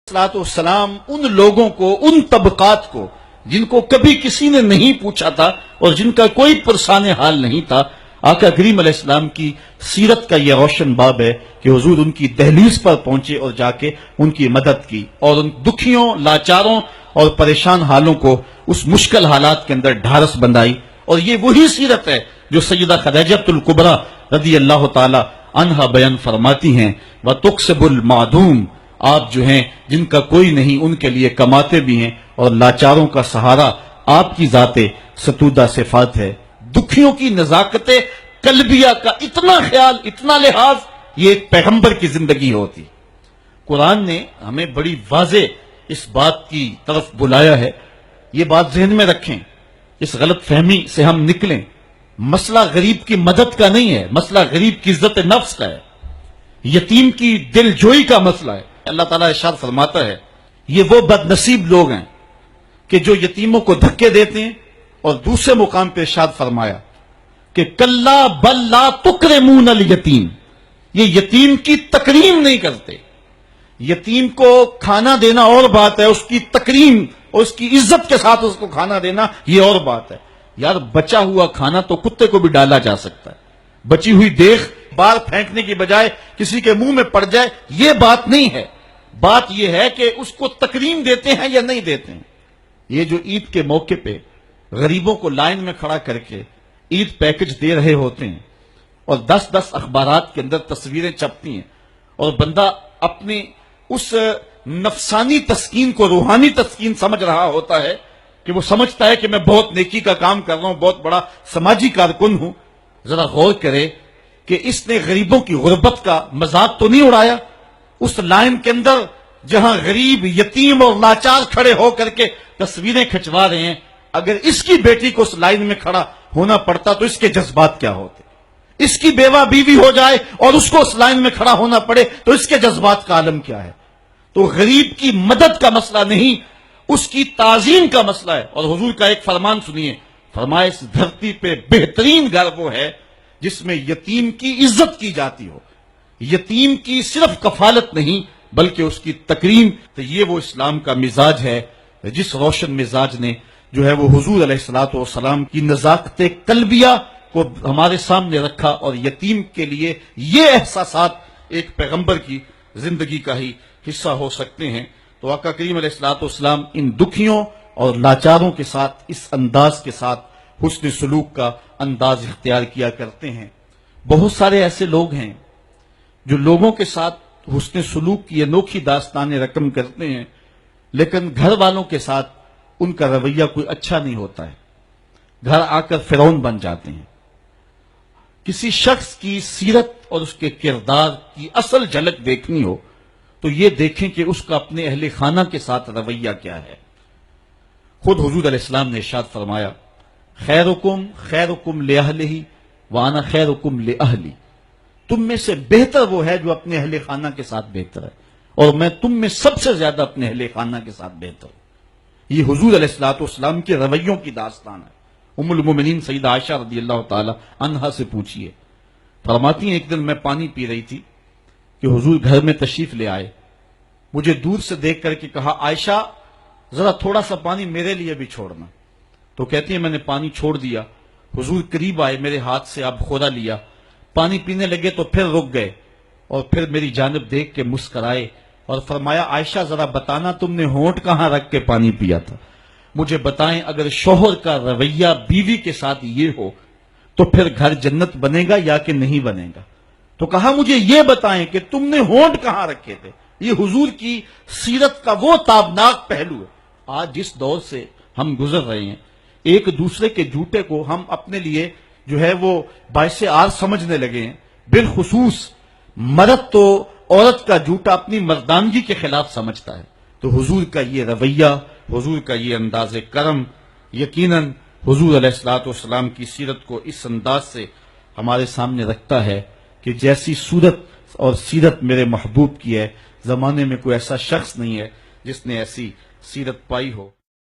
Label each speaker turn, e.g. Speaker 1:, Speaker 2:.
Speaker 1: सलाम उन लोगों को, उन तबकात को जिनको कभी किसी ने नहीं पूछा था और जिनका कोई पुरसाने हाल नहीं था, आका करीम अलैहिस्सलाम की सीरत का यह रोशन बाब है कि हुजूर उनकी दहलीज पर पहुंचे और जाके उनकी मदद की और उन दुखियों, लाचारों और परेशान हालों को उस मुश्किल हालात के अंदर ढारस बंधाई। और ये वही सीरत है जो सैयदा खदीजतुल कुबरा रदी अल्लाह ताला अन्हा बयान फरमाती हैं, व तुक्सबुल मादूम, आप जो हैं जिनका कोई नहीं उनके लिए कमाते भी हैं और लाचारों का सहारा आपकी जाते सतूदा सिफात है। दुखियों की नजाकत कल्बिया का इतना ख्याल, इतना लिहाज, ये एक पैगंबर की जिंदगी होती। कुरान ने हमें बड़ी वाज़े इस बात की तरफ बुलाया है, ये बात जहन में रखें, इस गलत फहमी से हम निकलें। मसला गरीब की मदद का नहीं है, मसला गरीब की इज्जत नफ्स का है, यतीम की दिलजोई का मसला है। अल्लाह ताला इरशाद फरमाता है, ये वो बदनसीब लोग हैं कि जो यतीमों को धक्के देते हैं। और दूसरे मुकाम पे इरशाद फरमाया कि कल्ला बल ला तुकरिमून अल यतीम, ये यतीम की तकरीम नहीं करते। यतीम को खाना देना और बात है, उसकी तकरीम और उसकी इज्जत के साथ उसको खाना देना ये और बात है। यार, बचा हुआ खाना तो कुत्ते को भी डाला जा सकता है, बची हुई देख बाहर फेंकने की बजाय किसी के मुंह में पड़ जाए, ये बात नहीं है। बात यह है कि उसको तकरीम देते हैं या नहीं देते हैं। ये जो ईद के मौके पे गरीबों को लाइन में खड़ा करके ईद पैकेज दे रहे होते हैं और 10-10 अखबारात के अंदर तस्वीरें छपती हैं और बंदा अपनी उस नफसानी तस्कीन को रूहानी तस्कीन समझ रहा होता है कि वो समझता है कि मैं बहुत नेकी का काम कर रहा हूं, बहुत बड़ा समाजी कारकुन हूं। जरा गौर करे कि इसने गरीबों की गुर्बत का मजाक तो नहीं उड़ाया। उस लाइन के अंदर जहां गरीब, यतीम और लाचार खड़े होकर के तस्वीरें खिंचवा रहे हैं, अगर इसकी बेटी को उस लाइन में खड़ा होना पड़ता तो इसके जज्बात क्या होते। इसकी बेवा बीवी हो जाए और उसको उस लाइन में खड़ा होना पड़े तो इसके जज्बात का आलम क्या है। तो गरीब की मदद का मसला नहीं, उसकी ताजीम का मसला है। और हुजूर का एक फरमान सुनिए, फरमाया इस धरती पे बेहतरीन घर वो है जिसमें यतीम की इज्जत की जाती हो, यतीम की सिर्फ कफालत नहीं बल्कि उसकी तकरीम। तो ये वो इस्लाम का मिजाज है जिस रोशन मिजाज ने जो है वो हुजूर अलैहिस्सलातु वस्सलाम की नजाकत कल्बिया को हमारे सामने रखा। और यतीम के लिए ये एहसासात एक पैगंबर की जिंदगी का ही हिस्सा हो सकते हैं। तो आका करीम अलैहिस्सलातु वस्सलाम इन दुखियों और लाचारों के साथ, इस अंदाज के साथ हुस्न सलूक का अंदाज इख्तियार किया करते हैं। बहुत सारे ऐसे लोग हैं जो लोगों के साथ हुस्न सलूक की अनोखी दास्तानें रकम करते हैं, लेकिन घर वालों के साथ उनका रवैया कोई अच्छा नहीं होता है, घर आकर फिरौन बन जाते हैं। किसी शख्स की सीरत और उसके किरदार की असल झलक देखनी हो तो ये देखें कि उसका अपने अहले खाना के साथ रवैया क्या है। खुद हुजूर अलैहिस्सलाम ने इरशाद फरमाया, खैरुकुम खैरुकुम लिअहलिही व अना खैरुकुम लिअहली, तुम में से बेहतर वो है जो अपने अहले खाना के साथ बेहतर है और मैं तुम में सबसे ज्यादा अपने अहले खाना के साथ बेहतर हूं। ये हुजूर अलैहिस्सलातु वस्सलाम के रवैयों की दास्तान है। उम्मुल मोमिनीन सैयदा आयशा रदी अल्लाह ताला अन्हा से पूछिए, फरमाती हैं, एक दिन मैं पानी पी रही थी कि हुजूर घर में तशरीफ ले आए। मुझे दूर से देख करके कहा, आयशा जरा थोड़ा सा पानी मेरे लिए भी छोड़ना। तो कहती है, मैंने पानी छोड़ दिया। हुजूर करीब आए, मेरे हाथ से आप खोदा लिया, पानी पीने लगे तो फिर रुक गए और फिर मेरी जानिब देख के मुस्कराए और फरमाया, आयशा जरा बताना तुमने होंठ कहां रख के पानी पिया था। मुझे बताएं, अगर शौहर का रवैया बीवी के साथ ये हो तो फिर घर जन्नत बनेगा या कि नहीं बनेगा। तो कहा, मुझे ये बताएं कि तुमने होंठ कहां रखे थे। ये हुजूर की सीरत का वो ताबनाक पहलू है। आज जिस दौर से हम गुजर रहे हैं, एक दूसरे के झूठे को हम अपने लिए जो है वो बाइसे आर समझने लगे हैं। बिलखुसूस मर्द तो औरत का झूठा अपनी मर्दानगी के खिलाफ समझता है। तो हुजूर का ये रवैया, हुजूर का ये अंदाज़े करम यकीनन हुजूर अलैहिस्सलातु वस्सलाम की सीरत को इस अंदाज से हमारे सामने रखता है कि जैसी सूरत और सीरत मेरे महबूब की है, जमाने में कोई ऐसा शख्स नहीं है जिसने ऐसी सीरत पाई हो।